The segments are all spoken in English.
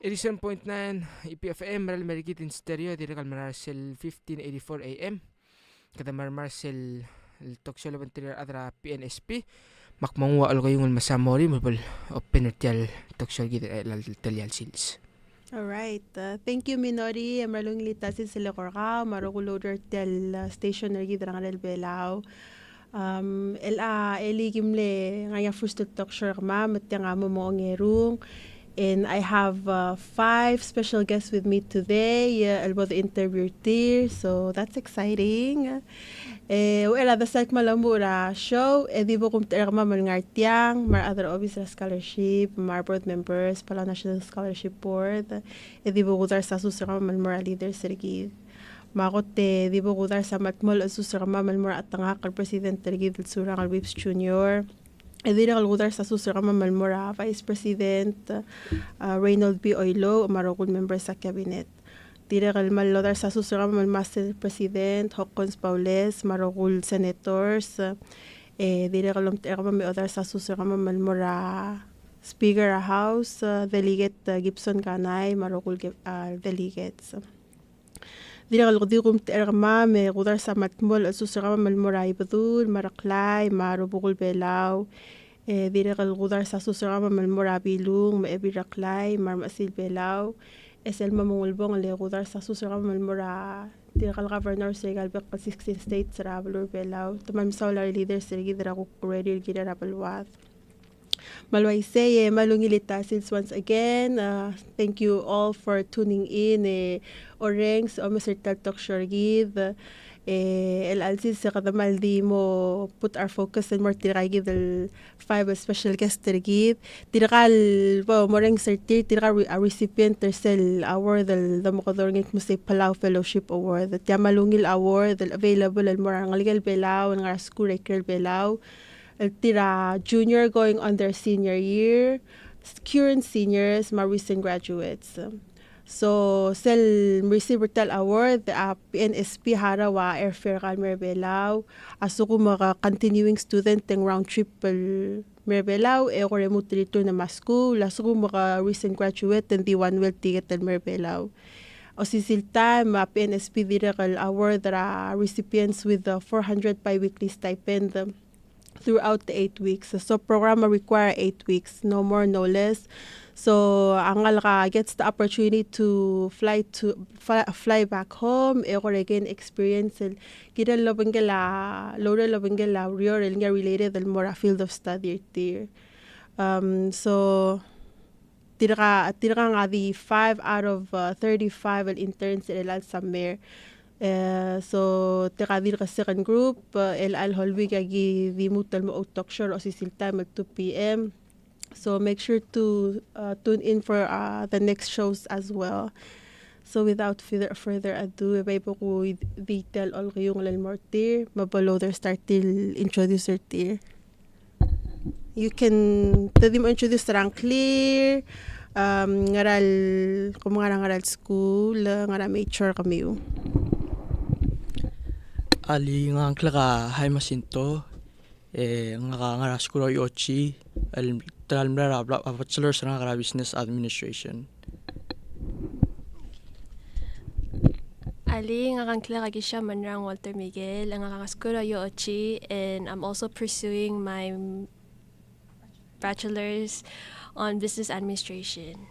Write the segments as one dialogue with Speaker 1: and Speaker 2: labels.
Speaker 1: 87.9 EPFM Maral Marikitin Stereo Dirikal Marcel 1584 AM Kada Marcel Talkshow Labantirar Adra PNSP Makmangwa algo yung masamori Mabal Openertial Talkshow Gidir Talial Sils.
Speaker 2: Alright, thank you Minori. Maralong litasin sila korka maruguloder tel station na gidrang al Palau. Eli gimle ngaya first talk show ma matang amo mo ngerung. And I have 5 special guests with me today. I'll both interview here, so that's exciting. Wala da sak malamura show. Di bo kum terma mangartiang, mar other officer scholarship, mar board members, Palau National Scholarship Board. Di bo gudar sa susama malmura leader sergi. Makote di bo gudar sa matmol susama malmura atanga kal president sergi del surang al Whips Junior. Edira algudar sa susama malmura Vice President Reynold B. Oilo, marokul member sa cabinet. Dira kalmalodar sa susama Master President Hawkins Paules, marokul senators. Dira kalomterama may odar sa susama malmura Speaker House, Delegate Gibson Kanay, marokul delegates. Dira kalgodirum terma may gudar sa matmol susama malmura ibadul, maraklay, marubukul Palau. Dira kalgudar sa susama malmura bilung, maebiraklay, marmasil Palau. El mamungulbong le gudar sa susama malmura dira kal governor sergal bek 16 states rabalur Palau. Tamam solar leader sergi dira ko ready gira rabalwat. Malway say malungilita since once again. Thank you all for tuning in. Orengs o Mr. Talk Show give. El alsis sa kadamal di mo put our focus and more tiragi del 5 special guest tergib. Tirakal po moreng certi tirakal a recipient tersel award del damokadorngit mo say Palau Fellowship Award. The Tiamalungil Award del available al morang legal Palau ng school record Palau. Tira junior going on their senior year, current seniors, my recent graduates. So, sel receiver tel award, the PNSP harawa airfare kal Merbelao, asuko mga continuing student ng round trip Merbelao, ko remote return na Moscow, asuko mga recent graduate and the one well ticket ng Merbelao. O sisilta, PNSP dirakal award ra recipients with the 400 bi-weekly stipend throughout the 8 weeks. So program require 8 weeks, no more, no less. So angal ka gets the opportunity to fly back home. Or again experience kita lobengela real related the more field of study there. So tira nga the 5 out of 35 interns ilal somewhere. So tiradir ka second group el holwi gagi di mutal mo talk show o sisilta mag 2 p.m. So make sure to tune in for the next shows as well. So without further ado, may po ko detail all kayong lalmortir, mabalo their start till introducer tier. You can tadi mo introduce tarang clear, ngaral ngaral school, ngaral major kami yun.
Speaker 3: Ali nga klaka hay masinto nga school yochi al talmra bachelor sa nga business administration.
Speaker 4: Ali nga klaka gisha manrang Walter Miguel nga school yochi, and I'm also pursuing my bachelor's on business administration.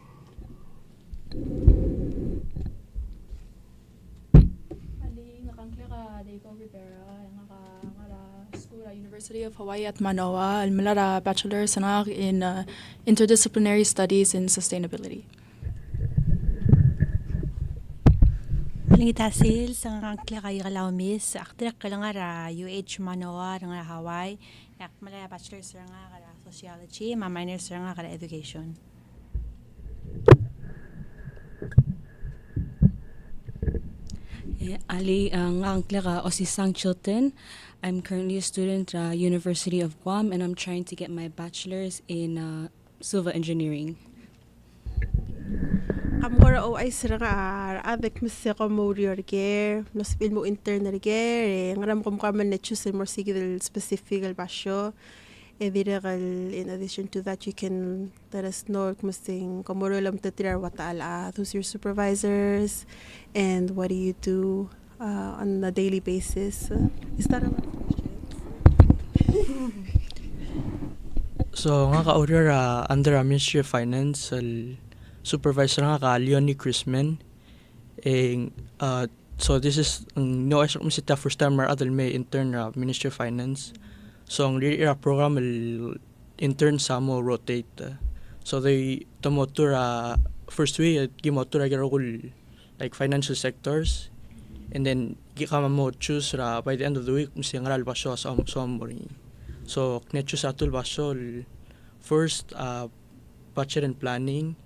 Speaker 5: University of Hawaii at Manoa, Almalara Bachelor Sanag in Interdisciplinary Studies in Sustainability.
Speaker 6: Malingitasil sa ngangkla kayo kalaumis, aktirak ka lang nga UH Manoa nga Hawaii, malaya Bachelor sa nga kara Sociology, minor sa nga kara Education.
Speaker 7: Ali ngangkla ka Osisang Chilton. I'm currently a student at University of Guam, and I'm trying to get my bachelor's in civil engineering.
Speaker 2: Kamora o ay sira nga adek misse ko mo riorger, nos film mo intern riorger, ngaram ko mo man na choose more sige del specific al basyo. in addition to that, you can let us know who's your supervisors and what do you do on a daily basis. Is that a lot of questions?
Speaker 3: So nga ka-order under Ministry of Finance, supervisor nga ka Leonie Chrisman. So this is no as kung sita first time adal may intern Ministry of Finance. So ang program intern sa mo rotate. So they tomotur first week gimotur like financial sectors, and then gikama mo choose by the end of the week msi ngaral baso sa amori. So knecho sa atul baso first budget and planning,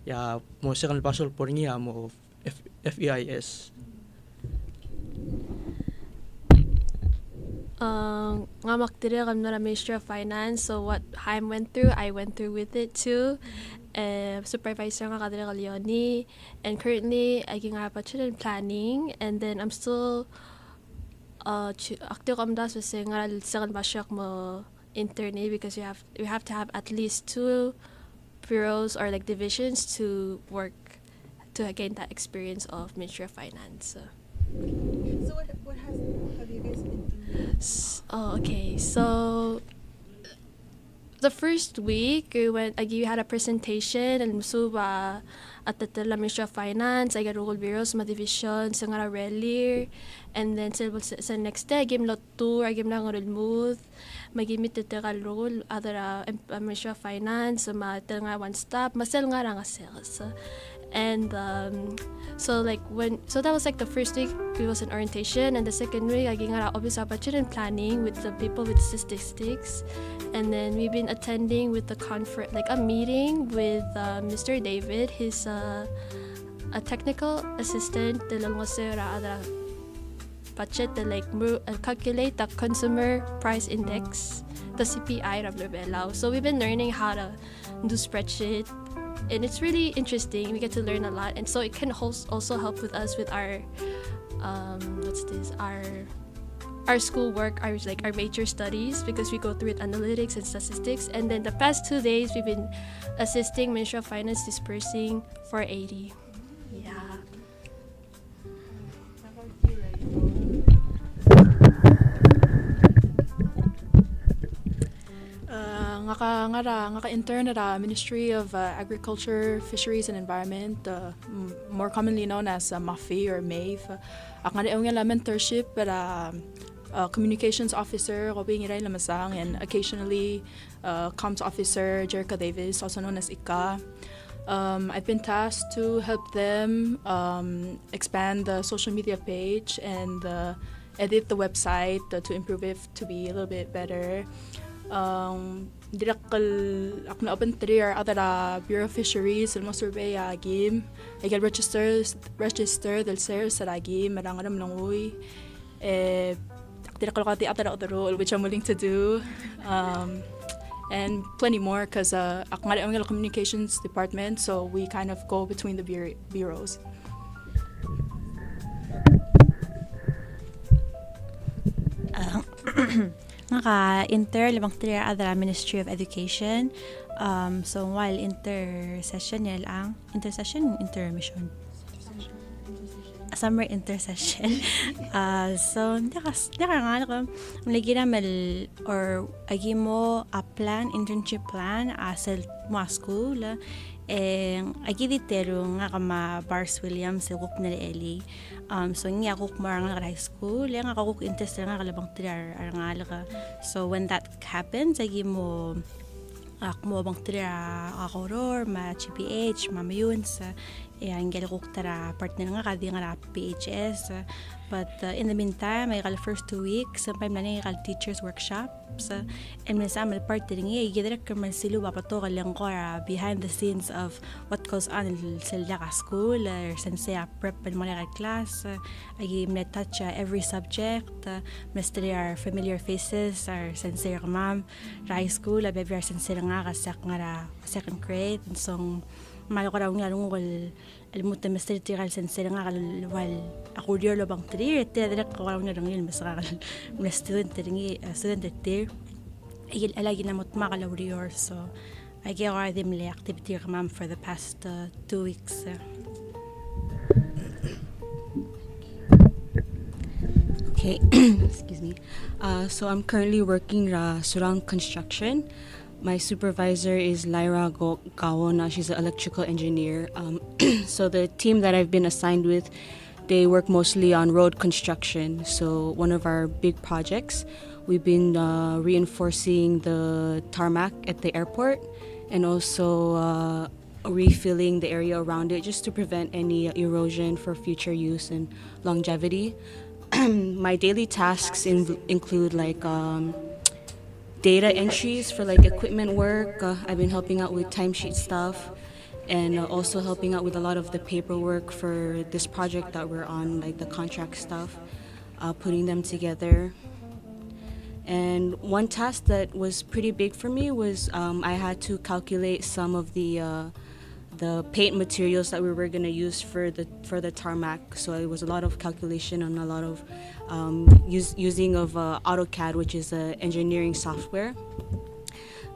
Speaker 3: ya mo second baso por niya mo FEIS.
Speaker 4: Ngamak dire kam na Ministry of Finance, so what Haim went through, I went through with it too. Supervisor nga kadire ka Leonie, and currently I ging budget and planning, and then I'm still active kam da so say nga second basyak mo interne, because we have to have at least 2 bureaus or like divisions to work to gain that experience of Ministry of Finance.
Speaker 2: So what have you guys been doing?
Speaker 4: Okay. So the first week we had a presentation and musuba at the Ministry of Finance. I got role bureaus, my division, sa nga relir, and then sa next day I give lot tour, I give na nga mood, magimit teka role other Ministry of Finance, ma nga one stop, masel nga nga sales. And so that was like the first week it was an orientation, and the second week I ging office of budget and planning with the people with statistics, and then we've been attending with the conference, like a meeting with Mr. David. He's a technical assistant the budget to like calculate the consumer price index, the CPI of Palau. So we've been learning how to do spreadsheet, and it's really interesting. We get to learn a lot, and so it can also help with us with our our school work, our major studies, because we go through it analytics and statistics. And then the past 2 days we've been assisting Ministry of Finance dispersing 480. Yeah.
Speaker 5: Nga intern at Ministry of Agriculture, Fisheries and Environment, more commonly known as MAFI or MAVE. Nga nga mentorship at communications officer ko being iray lamasang, and occasionally comms officer Jerka Davis, also known as Ika. I've been tasked to help them expand the social media page and edit the website to improve it to be a little bit better. Ako na open 3 or other Bureau of Fisheries mo survey agim. I get register del ser sa agim marangaram langoy. Direct ko kati other role which I'm willing to do. And plenty more, because ako nga ang communications department, so we kind of go between the bureaus.
Speaker 6: Naka-inter limang 3 adra Ministry of Education. So while intermission summer intersession. So nga ko lagi naman or agi mo a plan, internship plan sa mga school. Agi ditero nga kama Bars Williams sa kuk na Eli. So nga kuk marang nga high school, nga kuk interest nga kalabang tirar nga ka. So when that happens, agi mo mo bang tira akoror ma GPH mamayun sa ang galukok tara partner nga kadi nga PHS, but in the meantime ay kal first 2 weeks sometimes na kal teachers workshops, and minsan mal partner nga gidirek man silo papato kalang ko behind the scenes of what goes on sa laka school or sensei prep man mga class. Ay touch every subject, Mr. are familiar faces our sensei ma'am high school baby our sensei nga kasak nga second grade, and so malo ko raw nga lungol alimut na Mr. Tiral sensei nga kalwal ako diyo lobang 3 direct ko raw nga yun mas student there. alagi na mot makalawrior so I get them le activity mam for the past 2 weeks.
Speaker 7: Okay, excuse me. So I'm currently working Surang Construction. My supervisor is Lyra Gawona. She's an electrical engineer. So the team that I've been assigned with, they work mostly on road construction. So one of our big projects, we've been reinforcing the tarmac at the airport and also refilling the area around it just to prevent any erosion for future use and longevity. My daily tasks include like data entries for like equipment work. I've been helping out with timesheet stuff and also helping out with a lot of the paperwork for this project that we're on, like the contract stuff, putting them together. And one task that was pretty big for me was I had to calculate some of the paint materials that we were gonna use for the tarmac. So it was a lot of calculation and a lot of using of AutoCAD, which is an engineering software.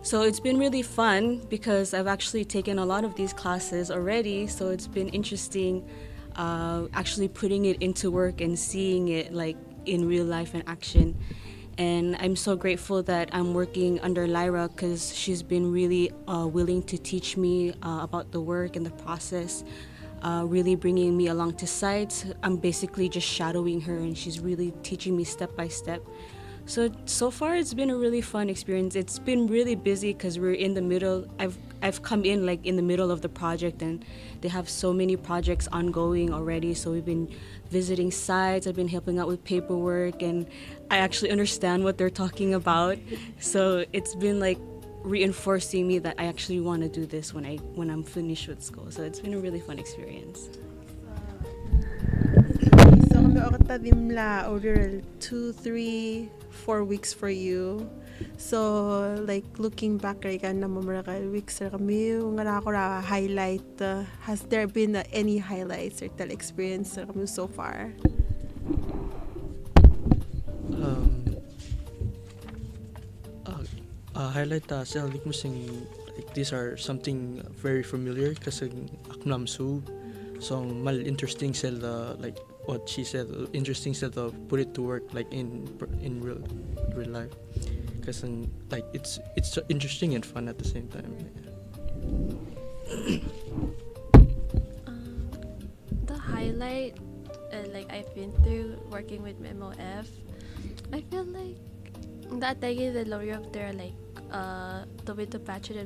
Speaker 7: So it's been really fun because I've actually taken a lot of these classes already. So it's been interesting actually putting it into work and seeing it like in real life and action. And I'm so grateful that I'm working under Lyra because she's been really willing to teach me about the work and the process, really bringing me along to sites. I'm basically just shadowing her and she's really teaching me step by step. So far it's been a really fun experience. It's been really busy because we're in the middle. I've come in like in the middle of the project and they have so many projects ongoing already. So we've been visiting sites. I've been helping out with paperwork and I actually understand what they're talking about. So it's been like reinforcing me that I actually want to do this when I'm finished with school. So it's been a really fun experience.
Speaker 2: So kami okta dimla order 2, 3, 4 weeks for you. So like looking back right na mamaragal weeks ra kami nga ako ra highlight. Has there been any highlights or tal experience ra kami so far?
Speaker 3: Highlight sa like mo sing like these are something very familiar kasi aknam su so mal interesting sa like what she said interesting sa put it to work like in real life kasi like it's interesting and fun at the same time.
Speaker 4: The highlight like I've been through working with MOF, I feel like that the lawyer up there like the way to budget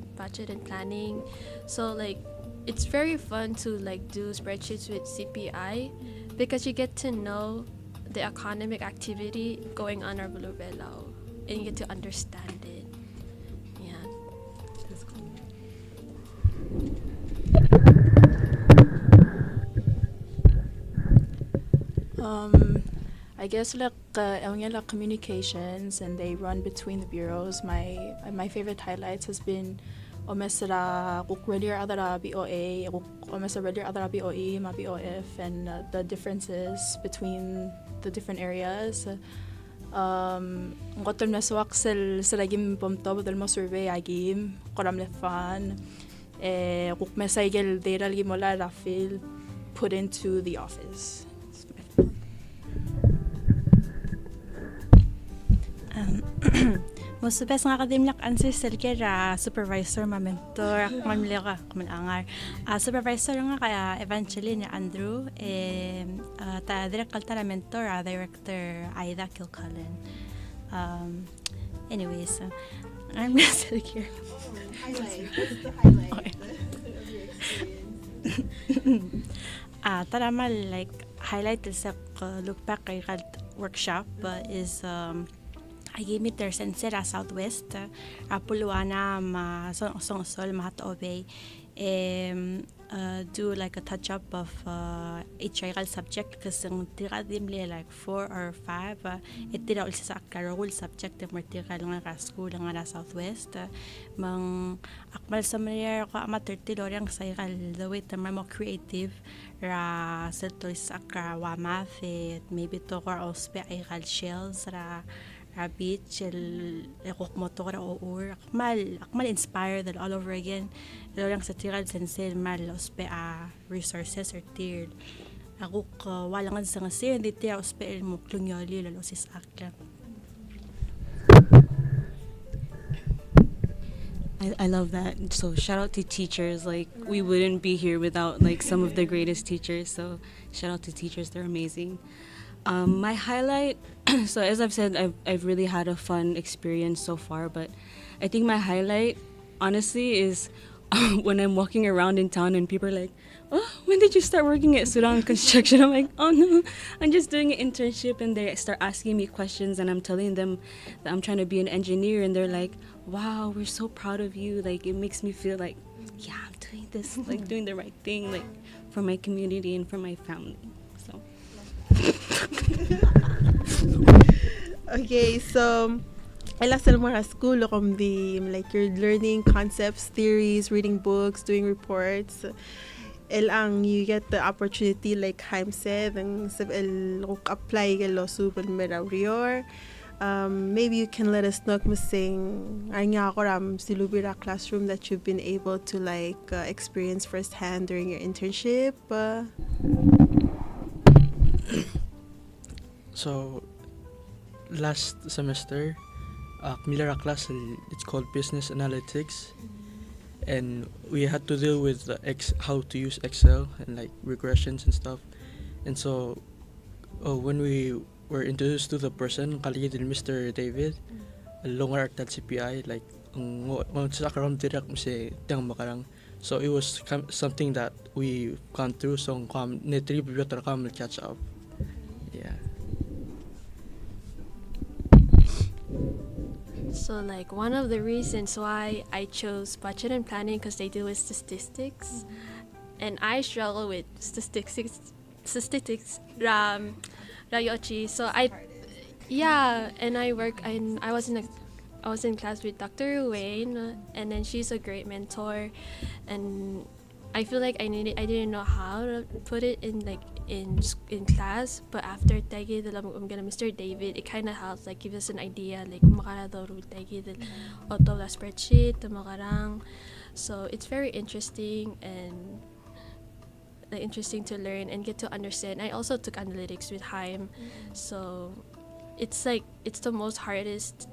Speaker 4: and planning. So like it's very fun to like do spreadsheets with CPI because you get to know the economic activity going on our Palau and you get to understand it. Yeah. That's cool.
Speaker 5: I guess like communications and they run between the bureaus. My favorite highlights has been omesra regular adara BOA, omesra regular adara BOE, ma BOF, and the differences between the different areas. Ngotor na swak sel agim pomto bodol mo survey agim koram lefan kuk mesaigel data lagi mola rafil put into the office.
Speaker 6: Most of the best nga kadimlak answer selkera supervisor ma mentor mamleka kumalangar supervisor nga kaya eventually ni Andrew ta direct kalta mentor director Aida Kilcullen. Anyways I'm gonna selkera taramal like highlight sa look back kay workshop is I gave me their sensei Southwest Puluana Song Mahatobe do like a touch up of HR subject kasi tira dimli like 4 or 5 tira ulsa sa role subject tira nga school nga Southwest mang akmal sa manera ko ama 30 lorang sa the way mo creative ra sa to sa wamath maybe to or ospe ay shells ra beach kuk motor or akmal inspired all over again lang sa tiral sensel mal uspe resources or tier ako walangan sa ngasir hindi tiya uspe mo klunyoli lalo sis akla.
Speaker 7: I love that. So shout out to teachers. Like we wouldn't be here without like some of the greatest teachers. So shout out to teachers. They're amazing. My highlight. So as I've said, I've really had a fun experience so far. But I think my highlight, honestly, is when I'm walking around in town and people are like, "Oh, when did you start working at Sudan Construction?" I'm like, "Oh no, I'm just doing an internship." And they start asking me questions, and I'm telling them that I'm trying to be an engineer, and they're like, "Wow, we're so proud of you." Like it makes me feel like, yeah, I'm doing this, like doing the right thing, like for my community and for my family. So.
Speaker 2: Okay, so ela sa mga school like you're learning concepts, theories, reading books, doing reports. Ang you get the opportunity like Haim said ang apply ke lo suban meraurior. Maybe you can let us know masing nga ako ram silubira classroom that you've been able to like experience firsthand during your internship.
Speaker 3: So last semester milara class it's called business analytics, and we had to deal with how to use Excel and like regressions and stuff. And so when we were introduced to the person kali din Mr. David longer at that CPI like sa karam direct si tang makarang. So it was something that we gone through, so netrip better come catch up. Yeah.
Speaker 4: So like one of the reasons why I chose budget and planning because they deal with statistics, and I struggle with statistics rayochi. So and I was in class with Dr. Wayne, and then she's a great mentor, and I feel like I didn't know how to put it in like in class, but after tagi Mr. David, it kind of helps like give us an idea like makara daw tagi auto la spreadsheet makarang. So it's very interesting and interesting to learn and get to understand. I also took analytics with Haim, so it's the most hardest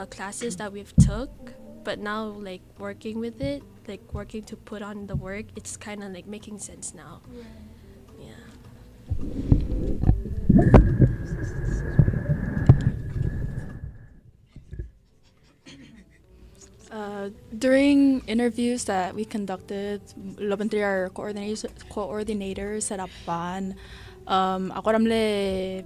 Speaker 4: classes that we've took, but now like working with it, like working to put on the work, it's kind of like making sense now. Yeah.
Speaker 5: During interviews that we conducted, labantri our coordinators sa Rapan, ako ramle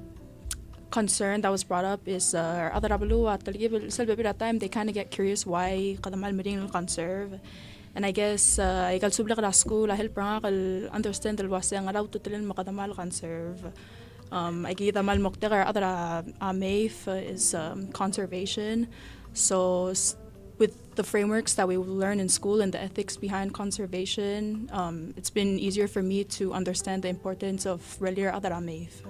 Speaker 5: concern that was brought up is other rabalu at that time they kind of get curious why kadamal meding conserve, and I guess igal subla kada school la help nga kal understand dal wasa nga daw tutulan makadamal conserve. I kita mal mokter other MAF is conservation, so with the frameworks that we learn in school and the ethics behind conservation, it's been easier for me to understand the importance of relir other MAF.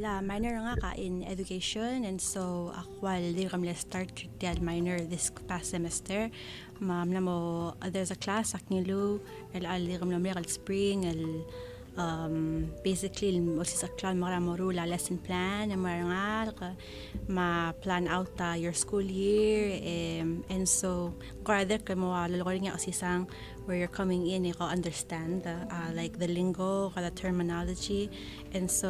Speaker 6: La minor nga ka in education, and so akwal di kami start the minor this past semester. Mo there's a class aknilu al kami spring basically sa clan maramoru la lesson plan ma plan out your school year, and so rather kamo lalori nga osisang where you're coming in you understand like the lingo the terminology, and so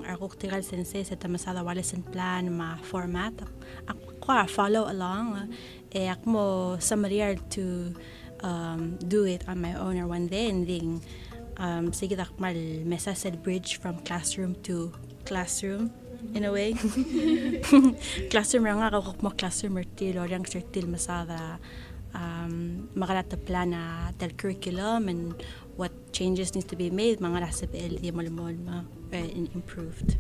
Speaker 6: ako tiral sensei sa tamasada lesson plan ma format ako follow along ako summary to do it on my own or one day, and then sige takmal message bridge from classroom to classroom in a way. Classroom nga ako mo classroom til or yang til masada makalata plana del curriculum and what changes needs to be made mga nasa PL di mo improved.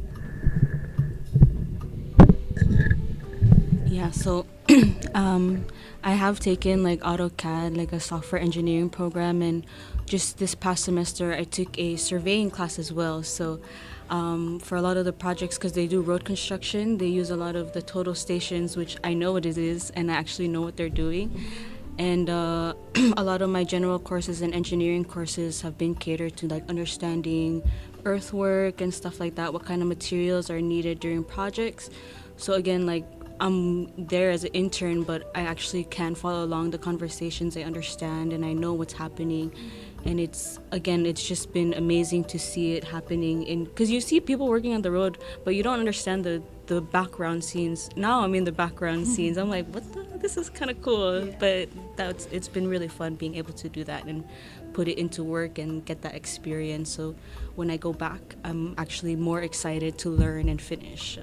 Speaker 7: Yeah, so I have taken like AutoCAD, like a software engineering program, and just this past semester I took a surveying class as well. So for a lot of the projects, because they do road construction, they use a lot of the total stations, which I know what it is, and I actually know what they're doing. And a lot of my general courses and engineering courses have been catered to like understanding earthwork and stuff like that, what kind of materials are needed during projects. So again, like I'm there as an intern, but I actually can follow along the conversations. I understand and I know what's happening. And it's just been amazing to see it happening because you see people working on the road, but you don't understand the background scenes. Now I'm in the background scenes. I'm like, this is kind of cool. Yeah. But it's been really fun being able to do that and put it into work and get that experience. So when I go back, I'm actually more excited to learn and finish.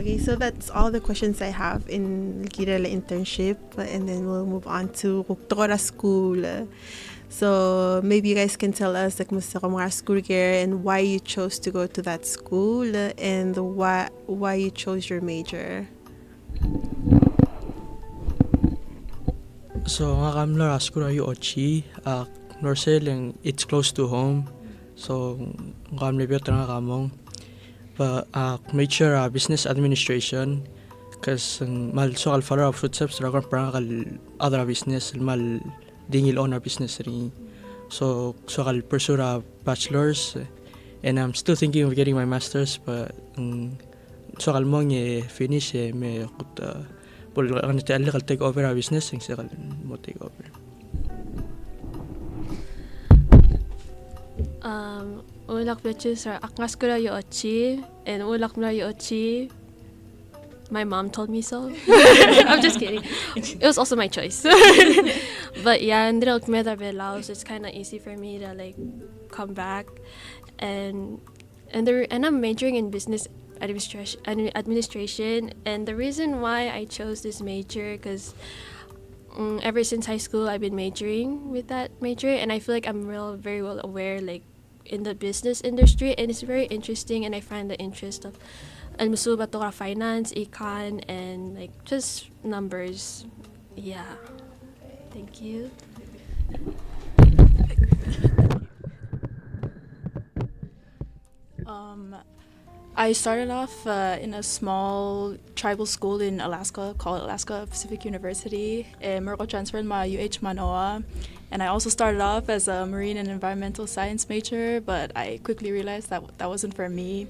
Speaker 2: Okay, so that's all the questions I have in Girela internship, and then we'll move on to Ruktora school. So maybe you guys can tell us like Musa school here and why you chose to go to that school and why you chose your major.
Speaker 3: So nga kamla school ayu ochi norseling it's close to home. So kamla biyo nga kamong but major business administration because mal so al follow up footsteps ragon parang other business mal dingil owner business ring so al pursue a bachelor's and I'm still thinking of getting my master's but so al mong finish me kut bol ang take over a business sing sa mo take over.
Speaker 4: Ulak bitches are akngaskura yochi and ulak mla yochi. My mom told me so. I'm just kidding. It was also my choice. But yeah, in Palau, so it's kind of easy for me to like come back, and I'm majoring in business administration. And the reason why I chose this major because ever since high school I've been majoring with that major, and I feel like I'm very well aware like in the business industry, and it's very interesting, and I find the interest of al-musuba to finance, econ, and like just numbers. Yeah. Thank you.
Speaker 5: I started off in a small tribal school in Alaska called Alaska Pacific University. I transferred my UH Manoa, and I also started off as a marine and environmental science major, but I quickly realized that wasn't for me.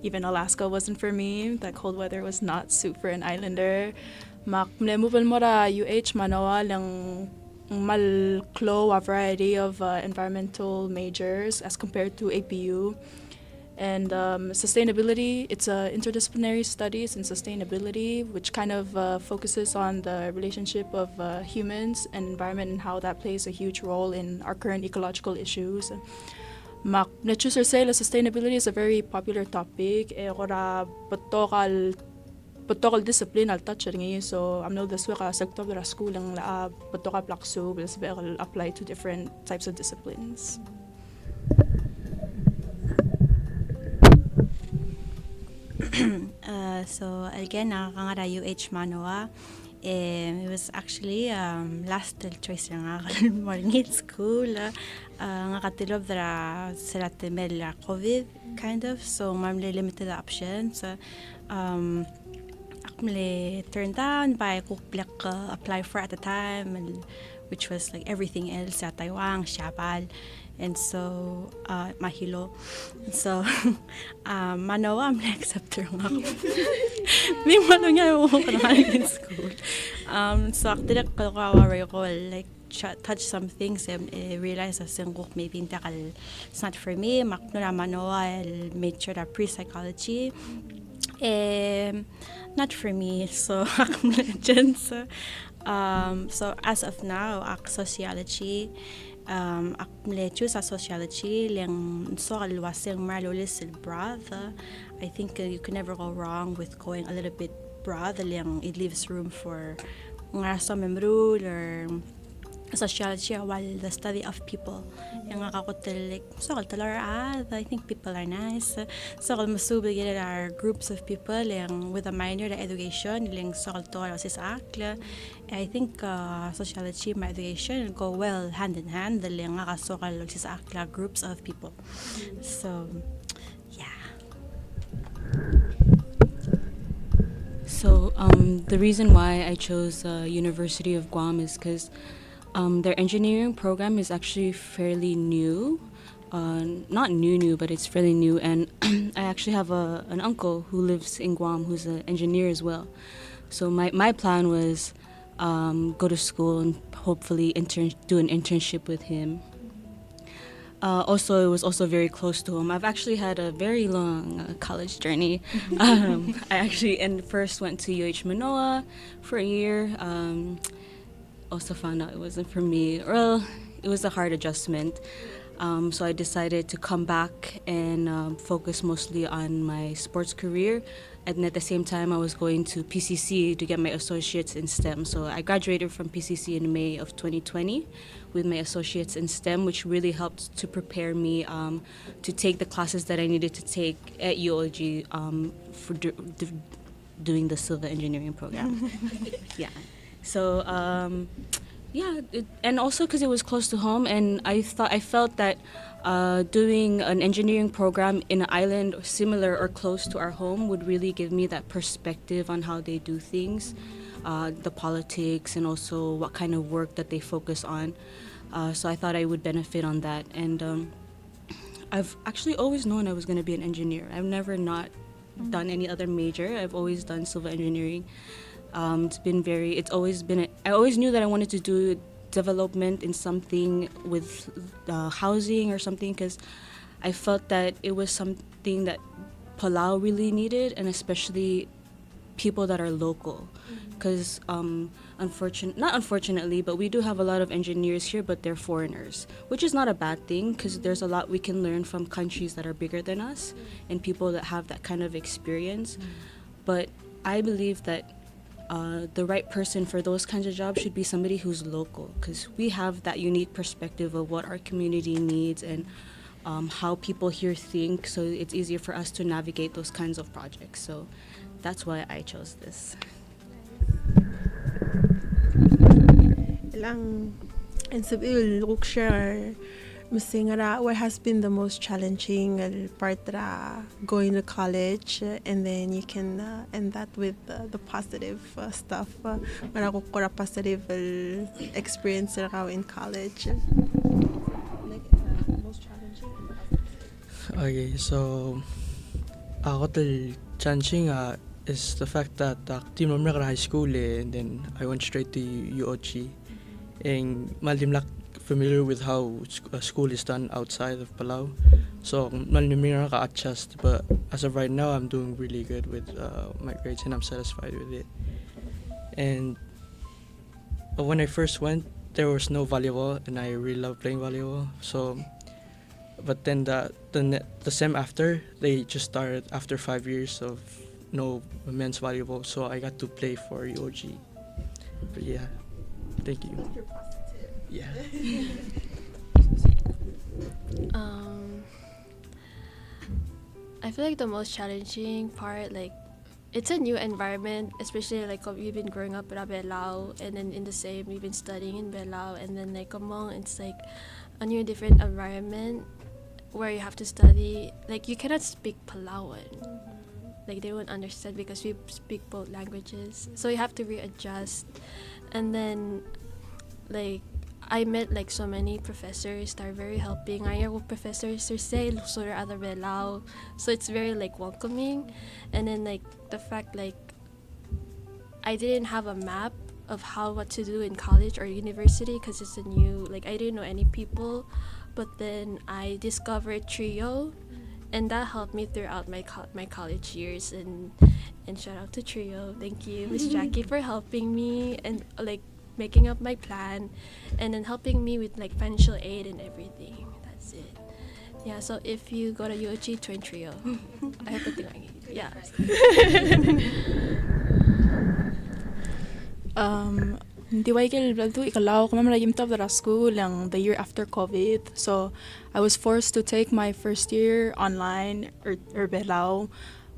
Speaker 5: Even Alaska wasn't for me. That cold weather was not suit for an islander. Mlemuvel mora UH Manoa lang malklo a variety of environmental majors as compared to APU. And sustainability, it's interdisciplinary studies in sustainability, which kind of focuses on the relationship of humans and environment and how that plays a huge role in our current ecological issues. Sustainability is a very popular topic. Potokal discipline al touch so I'm not the sector of school ang potokal plakso will apply to different types of disciplines.
Speaker 6: So again, nakakangara UH Manoa. It was actually last choice nga morning school. Nakatilob dra sila temel COVID kind of, so mamle limited options. Akmle turned down by kukplek apply for at the time, which was like everything else sa Taiwan, Siapal. And so, mahilo. So, Manoa, I'm like, acceptor nga ako. May malo nga yung in school. So, actually, ko like, touch some things and realize that maybe it's not for me. Maknura Manoa, I'll make sure that pre-psychology. Not for me. So, so as of now, sociology. Akmle choose a sociology lang so alwaseng marlolis broad. I think you can never go wrong with going a little bit broad lang. It leaves room for nga some rule or sociology while the study of people. Yung akakotel like so I think people are nice. So masubig gila are groups of people yung with a minor in education yung so sa akla. I think sociology and education go well hand in hand yung akasokal sa akla groups of people. So yeah.
Speaker 7: So the reason why I chose University of Guam is because their engineering program is actually fairly new. Not new, but it's fairly new. And I actually have an uncle who lives in Guam who's an engineer as well. So my plan was go to school and hopefully do an internship with him. Also, it was also very close to home. I've actually had a very long college journey. I actually first went to UH Manoa for a year. Also found out it wasn't for me. Well, it was a hard adjustment. So I decided to come back and focus mostly on my sports career. And at the same time, I was going to PCC to get my associates in STEM. So I graduated from PCC in May of 2020 with my associates in STEM, which really helped to prepare me to take the classes that I needed to take at UOG for doing the civil engineering program. Yeah. So and also because it was close to home, and I felt that doing an engineering program in an island similar or close to our home would really give me that perspective on how they do things, the politics, and also what kind of work that they focus on. So I thought I would benefit on that, and I've actually always known I was going to be an engineer. I've never not done any other major. I've always done civil engineering. I always knew that I wanted to do development in something with housing or something, because I felt that it was something that Palau really needed, and especially people that are local. Because not unfortunately, but we do have a lot of engineers here, but they're foreigners, which is not a bad thing, because there's a lot we can learn from countries that are bigger than us and people that have that kind of experience. But I believe that the right person for those kinds of jobs should be somebody who's local, because we have that unique perspective of what our community needs and how people here think, so it's easier for us to navigate those kinds of projects. So that's why I chose this.
Speaker 2: Ilang and sabiul share Masingara, what has been the most challenging part going to college, and then you can end that with the positive stuff. Marakukura positive experience in college. Most challenging.
Speaker 3: Okay, so ako challenging is the fact that team naman high school and then I went straight to UOG. And malim familiar with how school is done outside of Palau. So malim ka-adjust, but as of right now I'm doing really good with my grades and I'm satisfied with it. And when I first went, there was no volleyball and I really love playing volleyball. So but then the sem after, they just started after 5 years of no men's volleyball, so I got to play for UOG. But yeah, thank you. Yeah.
Speaker 4: I feel like the most challenging part, like, it's a new environment, especially like we've been growing up in Palau, and then in the same we've been studying in Palau, and then like it's like a new different environment where you have to study, like you cannot speak Palauan. Like they won't understand because we speak both languages, so you have to readjust. And then like I met like so many professors that are very helping. I have professors who say other Belao, so it's very like welcoming. And then like the fact like I didn't have a map of what to do in college or university because it's a new, like I didn't know any people, but then I discovered Trio, and that helped me throughout my college years. And shout out to Trio, thank you Miss Jackie for helping me and like making up my plan, and then helping me with like financial aid and everything. That's it. Yeah, so if you go to UOG, join Trio. I hope that
Speaker 5: Di way tu ikalaw ko mamala yimta of school lang the year after COVID. So I was forced to take my first year online or Palau.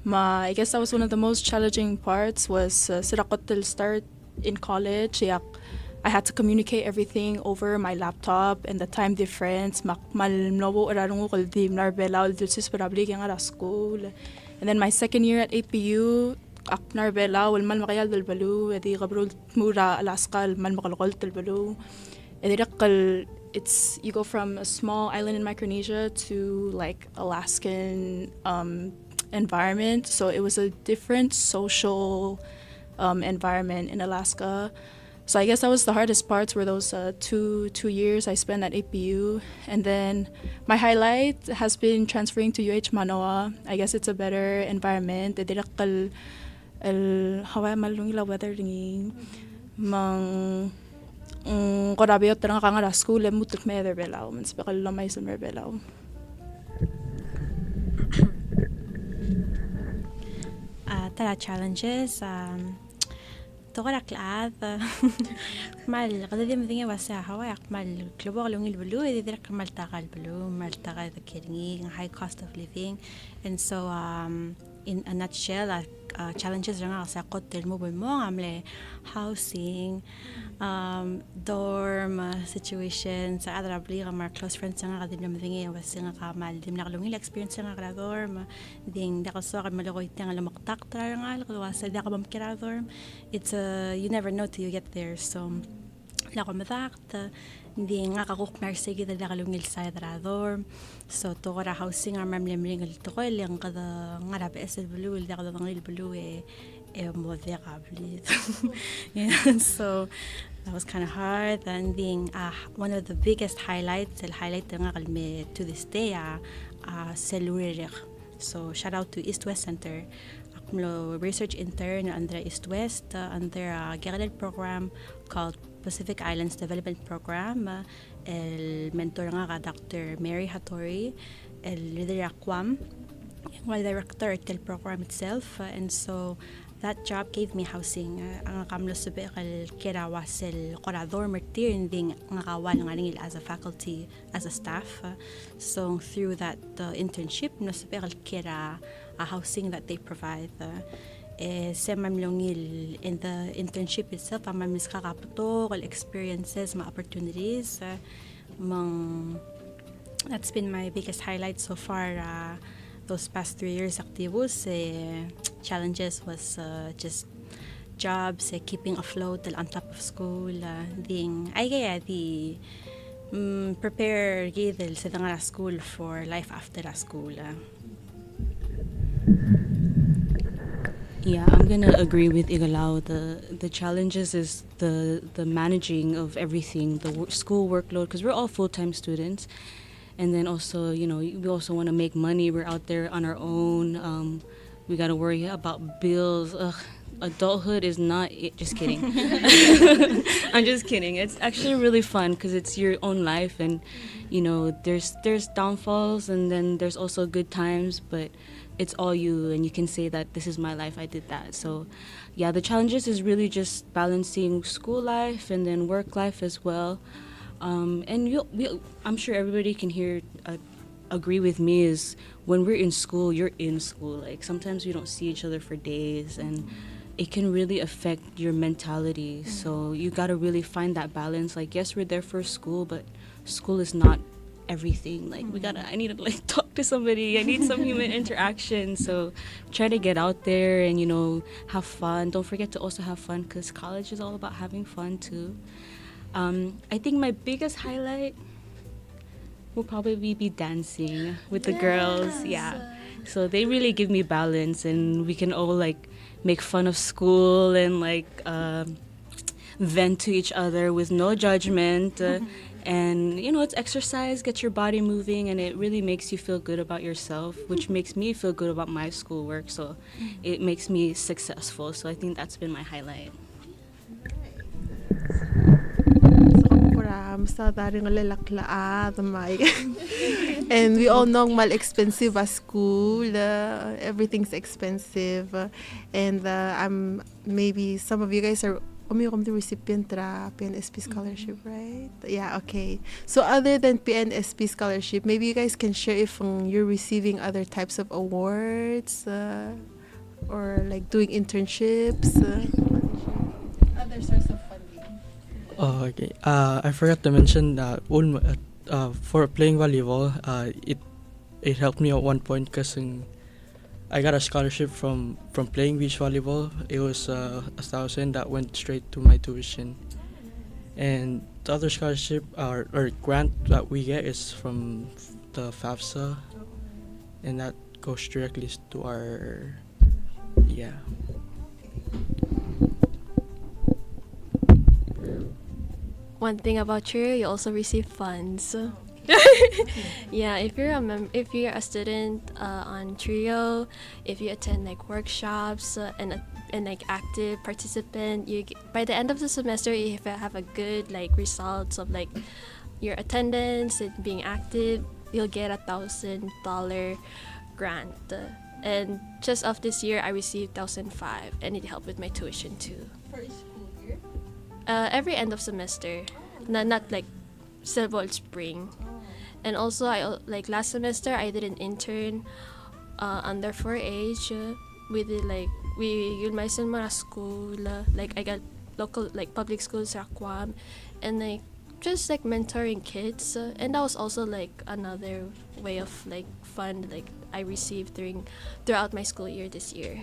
Speaker 5: I guess that was one of the most challenging parts was sirakot till start in college. Yak, I had to communicate everything over my laptop and the time difference. Malnobo ararong ko dim nar Palau dulcis probably kaya nga school. And then my second year at APU, aknar Palau, mal makayal del balu, edi kabrul mura Alaska, mal makalokol del balu. Edi rakal, it's you go from a small island in Micronesia to like Alaskan environment. So it was a different social environment in Alaska. So I guess that was the hardest parts were those 2 years I spent at APU. And then my highlight has been transferring to UH Manoa. I guess it's a better environment. Hawa malungi la weather ringi mang korabiyo terang kangara school mutuk me der Palau men spekal lamay sa mer Palau.
Speaker 6: Tara challenges تغرق العاد مال قددي مدينة واسعة هوا يقمل كلوبور لوني البلو إذا درك مال تاغا البلو مال تاغا ذكرني high cost of living and so in a nutshell challenges رنا ساقط الموبل مو عمله housing dorm situation sa adra bliga mar close friends nga gadim na mdingi wasinga kamal dim na kalungi experience nga gra dorm ding da kaso ka malagoy tanga la maktak tra nga kalwa sa da ka bamkira dorm it's you never know till you get there so la ko madakt ding nga kakuk marsigi da kalungi sa adra dorm so to ra housing ar mamlemring al to ko yang kada nga ra bes blue da kada ngil blue modérable so that was kind of hard and being one of the biggest highlights to this day cellular so shout out to East West Center research intern under East West under a guided program called Pacific Islands Development Program el mentor nga Dr. Mary Hattori el leader Aquam while director del program itself and so that job gave me housing. Ang kamlo sabi kal kira wasel korador mertir ding ngakawal ngaling as a faculty as a staff. So through that internship no sabi kal kira a housing that they provide. Semamlongil in the internship itself amamis kakaputo kal experiences ma opportunities that's been my biggest highlight so far those past 3 years activos challenges was just jobs keeping afloat on top of school ding ay kaya di prepare gidel sa tanga school for life after school
Speaker 7: Yeah, I'm gonna agree with Igalao. The challenges is the managing of everything, the school workload, because we're all full-time students. And then also, you know, we also want to make money. We're out there on our own. We got to worry about bills. Adulthood is not it. Just kidding. I'm just kidding. It's actually really fun because it's your own life, and you know, there's downfalls, and then there's also good times. But it's all you, and you can say that this is my life. I did that. So, yeah, the challenges is really just balancing school life and then work life as well. And I'm sure everybody can agree with me is when we're in school, you're in school. Like sometimes we don't see each other for days, and it can really affect your mentality. So you gotta really find that balance. Like yes, we're there for school, but school is not everything. Like I need to like talk to somebody. I need some human interaction. So try to get out there and have fun. Don't forget to also have fun because college is all about having fun too. I think my biggest highlight will probably be dancing with the girls. Yeah. So they really give me balance, and we can all like make fun of school and like vent to each other with no judgment. And it's exercise, gets your body moving, and it really makes you feel good about yourself, which makes me feel good about my schoolwork. So it makes me successful. So I think that's been my highlight.
Speaker 2: Sa daring lalakla and we all know mal expensive at school, everything's expensive, and maybe some of you guys are umirom the recipient tra PNSP scholarship, right? Yeah, okay. So other than PNSP scholarship, maybe you guys can share if you're receiving other types of awards or like doing internships. Other source of funding.
Speaker 3: Oh, okay. I forgot to mention that for playing volleyball, it helped me at one point because I got a scholarship from playing beach volleyball. It was 1,000 that went straight to my tuition, and the other scholarship or grant that we get is from the FAFSA, and that goes directly to our yeah.
Speaker 4: One thing about Trio, you also receive funds. Yeah, if you're a student on Trio, if you attend like workshops and like active participant, by the end of the semester, if you have a good like results of like your attendance and being active, you'll get $1,000 grant. And just of this year, I received 1,500, and it helped with my tuition too.
Speaker 2: For each school year?
Speaker 4: Every end of semester, not like civil spring. And also, I like last semester I did an intern under 4-H. We did like yun may mga school, like I got local like public schools sa Aquam, and like just like mentoring kids, and that was also like another way of like fund like I received throughout my school year this year.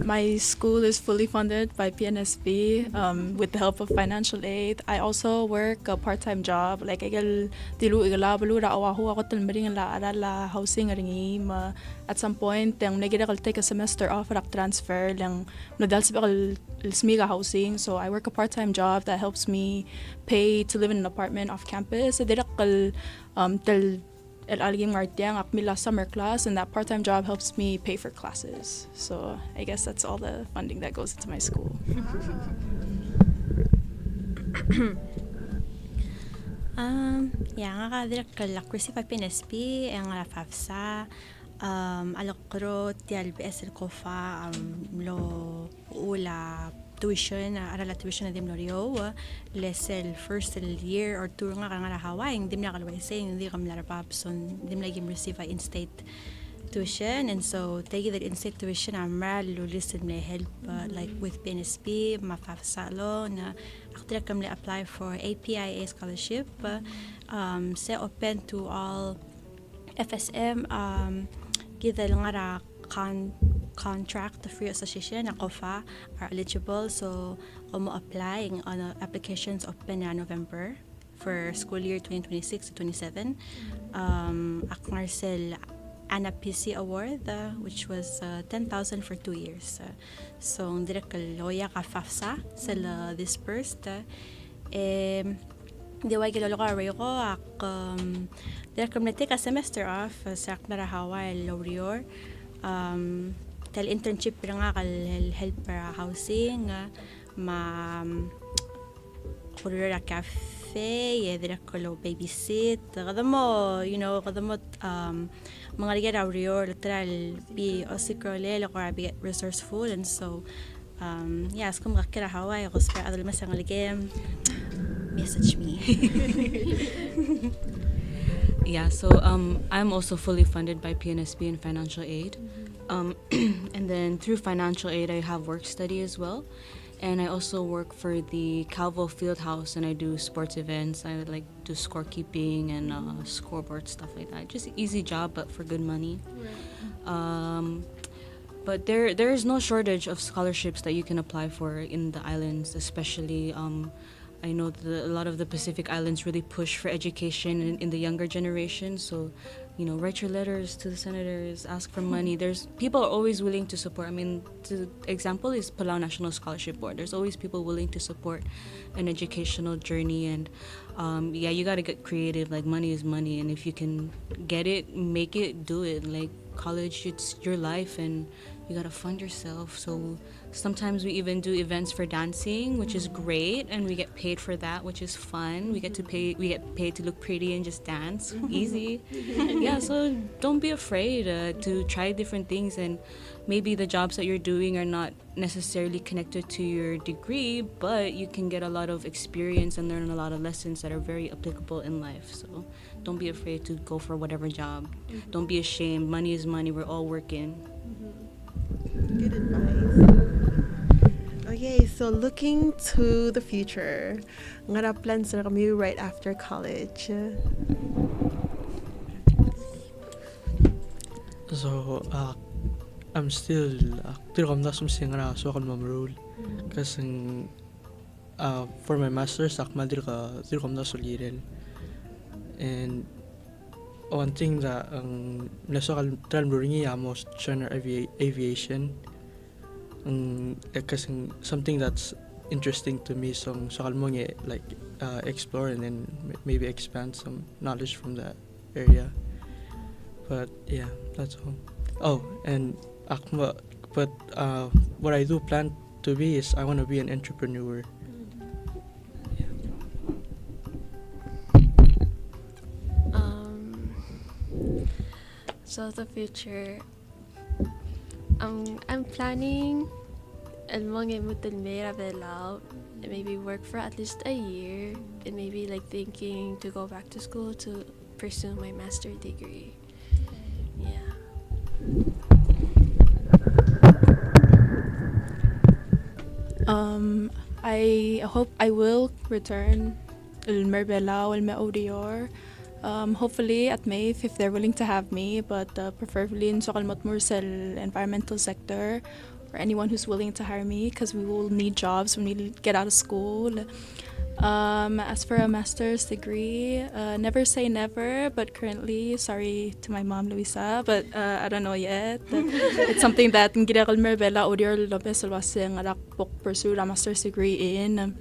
Speaker 5: My school is fully funded by PNSP with the help of financial aid. I also work a part-time job. Like igal tilu igala balura awahu ako talmaring la arala housing aringi at some point yung nagira kal take a semester off rak transfer lang nadal sa smiga housing. So I work a part-time job that helps me pay to live in an apartment off campus. Dira kal tel Alging Martiang Akmila summer class, and that part-time job helps me pay for classes. So I guess that's all the funding that goes into my school.
Speaker 6: Yeah, nga direct kalak receive PNSP, ang FAFSA, alokro ti LBS kofa lo ula tuition arala tuition na dim lorio lesel first year or two nga nga Hawaii dim na kalway saying hindi kam larapap so dim na gim receive in-state tuition, and so take the in-state tuition amra lo listen may help like with PNSP mafafsa lo na actually kam le apply for APIA scholarship say open to all FSM gidal nga ra contract the free association na COFA are eligible, so applying on applications open na November for school year 2026 to 27. Marcel Anna PC Award, which was 10,000 for 2 years. So direct loya ka FAFSA sila dispersed. Diway kilolo ka arayo ko direct kam take a semester off sa Akmara Hawaii Laurior. Tel internship nga kal help para housing kurira cafe yedra kolo babysit kadamo mga liga raurior literal be osikole lo be resourceful, and so yes kum kakira Hawaii ko spare adol masang ligem message me.
Speaker 7: Yeah, so I'm also fully funded by PNSP and financial aid. And then through financial aid, I have work study as well. And I also work for the Calvo Fieldhouse, and I do sports events. I like do scorekeeping and scoreboard stuff like that. Just easy job, but for good money. Right. But there is no shortage of scholarships that you can apply for in the islands, especially I know a lot of the Pacific Islands really push for education in the younger generation. So, write your letters to the senators, ask for money. There's people are always willing to support. I mean, the example is Palau National Scholarship Board. There's always people willing to support an educational journey, and you gotta get creative. Like money is money, and if you can get it, make it, do it. Like college, it's your life, and you gotta fund yourself. So sometimes we even do events for dancing, which is great, and we get paid for that, which is fun. We get paid to look pretty and just dance. Easy. Yeah, so don't be afraid to try different things, and maybe the jobs that you're doing are not necessarily connected to your degree, but you can get a lot of experience and learn a lot of lessons that are very applicable in life. So don't be afraid to go for whatever job. Don't be ashamed. Money is money. We're all working.
Speaker 2: Good advice. Okay, so looking to the future, ngara plans na kami right after college.
Speaker 3: So I'm still tiram na sumsing na so kan mamrul kasi for my master's akmal tiram na solirel. And one thing that nasokal talmuringi amos general aviation kasi something that's interesting to me, so sakal mo like explore and then maybe expand some knowledge from that area. But yeah, that's all. Oh, and but what I do plan to be is I want to be an entrepreneur.
Speaker 4: So the future, I'm planning Palau, and maybe work for at least a year, and maybe like thinking to go back to school to pursue my master's degree. Yeah.
Speaker 5: I hope I will return Palau or hopefully at MAVE if they're willing to have me, but preferably in Sokalmot Mursel environmental sector, or anyone who's willing to hire me, because we will need jobs when we get out of school. As for a master's degree, never say never, but currently, sorry to my mom Luisa, but I don't know yet. It's something that pursue a master's degree in.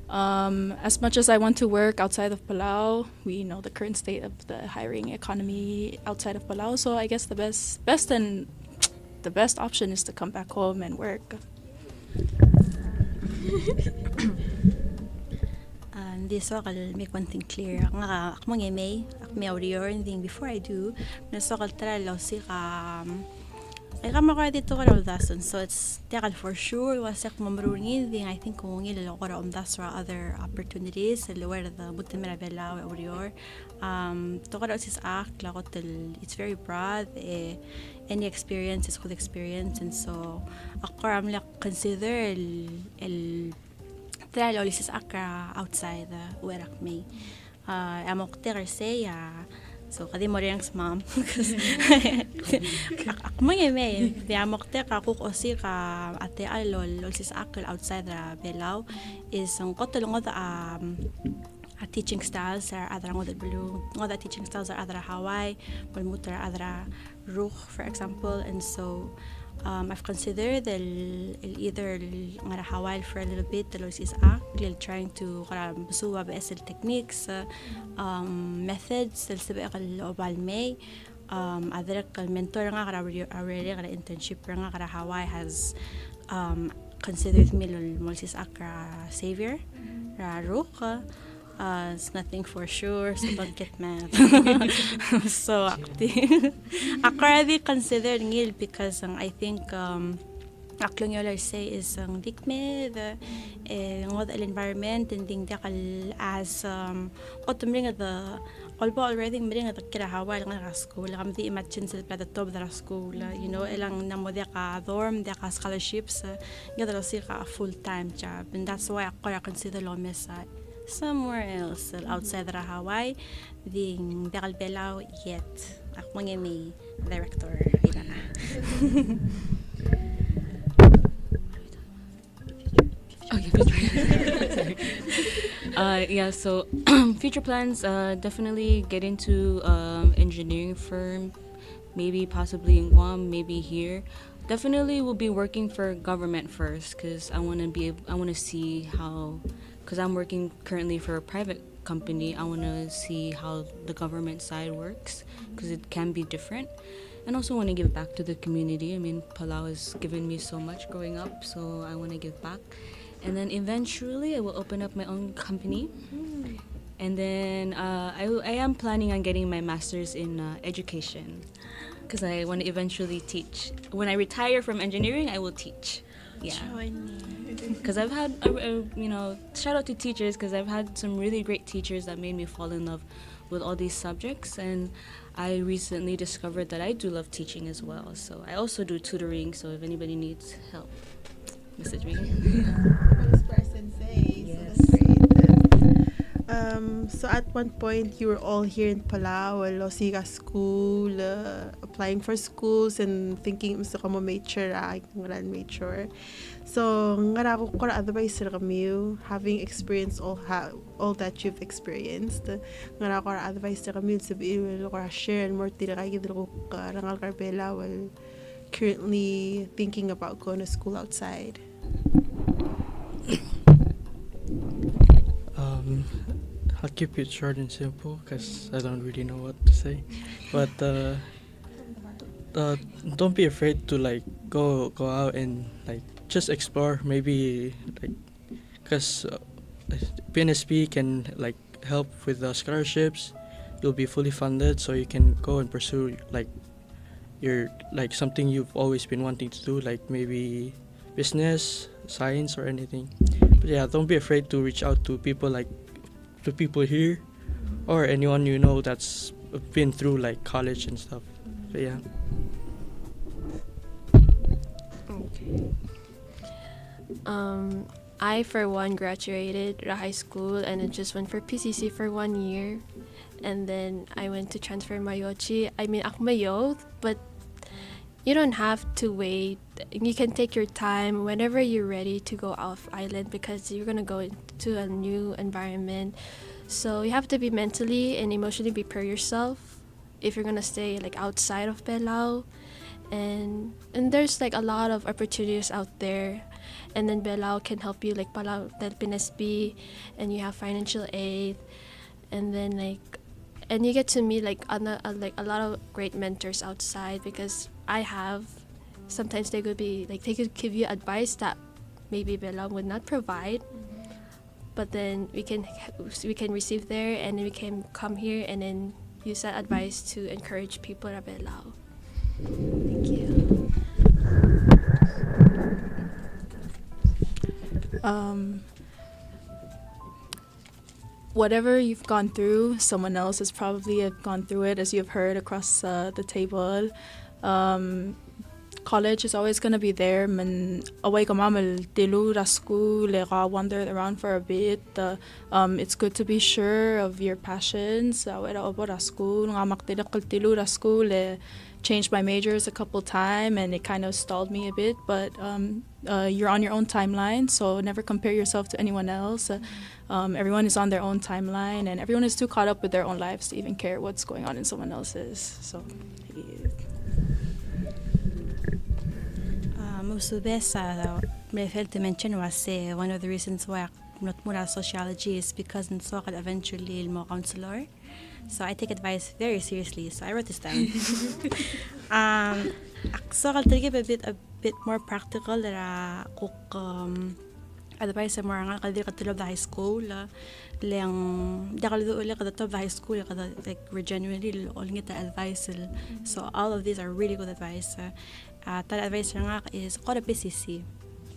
Speaker 5: As much as I want to work outside of Palau, we know the current state of the hiring economy outside of Palau, so I guess the best option is to come back home and work.
Speaker 6: This will make one thing clear. Ako may audio thing before I do. Nasokal tara losi ka. Ay kamara dito ka raw dason. So it's tekal for sure. Wasak mamruni thing. I think kung ngil ko raw dasra other opportunities. Lower the butimera bela audio. To ka raw sis ak lakotel. It's very broad. Any experience is good experience, and so ako ramla consider el try always akra outside where me amok say so kadi mo rin sa mom mga may amok ka cook osi ka ate alol always akra outside the Palau is ang kotulong teaching styles are other other teaching styles are other Hawaii Balmutar other Ruch for example, and so I've considered either Hawaii for a little bit, trying to suwa BSL techniques, methods, other mentor already internship Hawaii has considered me Molsis Akra savior, Ruch. It's nothing for sure, so don't get mad. So active. I already considered ngil because I think aklong yola say is dikme the environment and ding dakal as otumring the although already mring at kira Hawaii lang school kam di imagine sa the top of the school ilang namo ka dorm ka scholarships gadalo ka full time job, and that's why I consider lomes somewhere else outside of Hawaii, the Palau yet. Ako may director.
Speaker 7: Yeah, so future plans, definitely get into engineering firm, maybe possibly in Guam, maybe here. Definitely will be working for government first, because I want to see how, because I'm working currently for a private company, I want to see how the government side works, because it can be different. and also want to give back to the community. I mean, Palau has given me so much growing up, so I want to give back. And then eventually I will open up my own company. And then I am planning on getting my master's in education because I want to eventually teach. When I retire from engineering, I will teach. Yeah. Because I've had, shout out to teachers because I've had some really great teachers that made me fall in love with all these subjects. And I recently discovered that I do love teaching as well. So I also do tutoring. So if anybody needs help, message me.
Speaker 2: Sensei.
Speaker 7: Yes.
Speaker 2: So that's great. So at one point, you were all here in Palau, Losiga School, applying for schools and thinking gusto ka mo major, ngaran major. So ngara ko kora advice ra kami, having experienced all that you've experienced. Ngara ko advice ra kami sabihin ko share more tira kay gidro ko rangal karbela while currently thinking about going to school outside.
Speaker 3: I'll keep it short and simple because I don't really know what to say. But don't be afraid to like go out and like just explore. Maybe like because PNSP can like help with the scholarships. You'll be fully funded, so you can go and pursue like your like something you've always been wanting to do, like maybe business, science, or anything. But yeah, don't be afraid to reach out to people here or anyone you know that's been through like college and stuff. But yeah.
Speaker 2: Okay.
Speaker 4: I, for one, graduated high school and then just went for PCC for 1 year. And then I went to transfer Mayochi. I mean, Akmayo, but you don't have to wait. You can take your time whenever you're ready to go off island because you're going to go into a new environment. So you have to be mentally and emotionally prepare yourself if you're going to stay like outside of Palau. And there's like a lot of opportunities out there. And then Palau can help you, like Palau del PNSB, and you have financial aid. And then and you get to meet like a lot of great mentors outside because I have. Sometimes they could give you advice that maybe Palau would not provide, but then we can receive there, and then we can come here and then use that advice to encourage people at Palau. Thank you.
Speaker 5: Whatever you've gone through, someone else has probably gone through it, as you've heard across the table. College is always going to be there. Man, away ka mamal tilu rasku le ka wander around for a bit. It's good to be sure of your passions. Away ra obo rasku nga maktilakal tilu rasku le changed my majors a couple times and it kind of stalled me a bit. But you're on your own timeline, so never compare yourself to anyone else. Everyone is on their own timeline, and everyone is too caught up with their own lives to even care what's going on in someone else's. So.
Speaker 6: Musubesa, I failed to mention was one of the reasons why I'm not more sociology is because in Sokal eventually I'm a counselor. So I take advice very seriously. So I wrote this down. Sokal talaga a bit more practical kung advice sa mga kaldi katulog the high school lang dakal ulit katulog the high school like we're genuinely only the advice. So all of these are really good advice. Tal advice nga is kora PCC.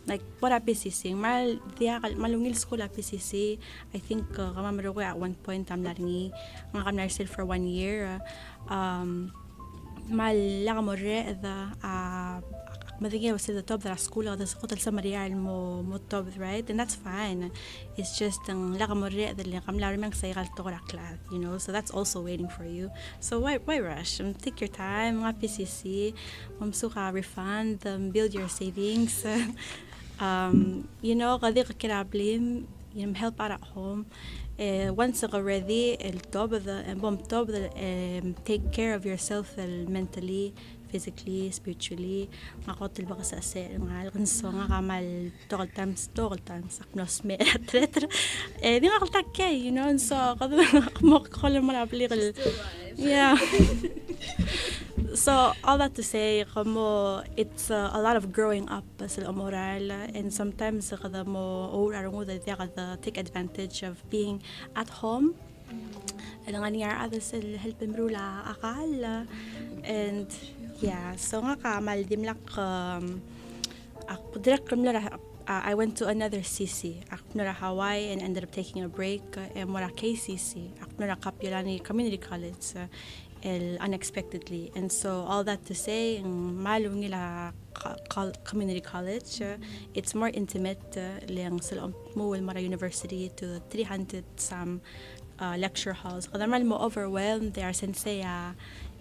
Speaker 6: Like para PCC malungil school PCC. I think kamamaro ko at one point laringi nga kamnar still for 1 year. Malaka mo re madingi was the top of the school or the hotel sa Marial mo top, right? And that's fine. It's just ang laka mo re the kamlar mang sayal to class, you know. So that's also waiting for you. So why rush? Take your time, mga PCC, mamsuka refund, build your savings. You know, kadi kakirablim, help out at home. Once you're ready, take care of yourself mentally, physically, spiritually. Makotil ba ka sa asel? Mga kanso nga kamal tokal times, aknos me, etc. Di nga kaltakya, you know, so kamakakala malaplikal. Yeah. So all that to say, kamo it's a lot of growing up sa moral, and sometimes kada mo arang that kada take advantage of being at home. And ang nangyari ada sa help imrula akal, and yeah, so nga ka maldim lak ako direct I went to another CC. Ako Hawaii and ended up taking a break. And mura KCC. Ako Kapilani Community College. Unexpectedly. And so all that to say, malu nila community college, it's more intimate. Liang sila muwil mara university to 300 some lecture halls. Kada mo overwhelmed. They are sensei.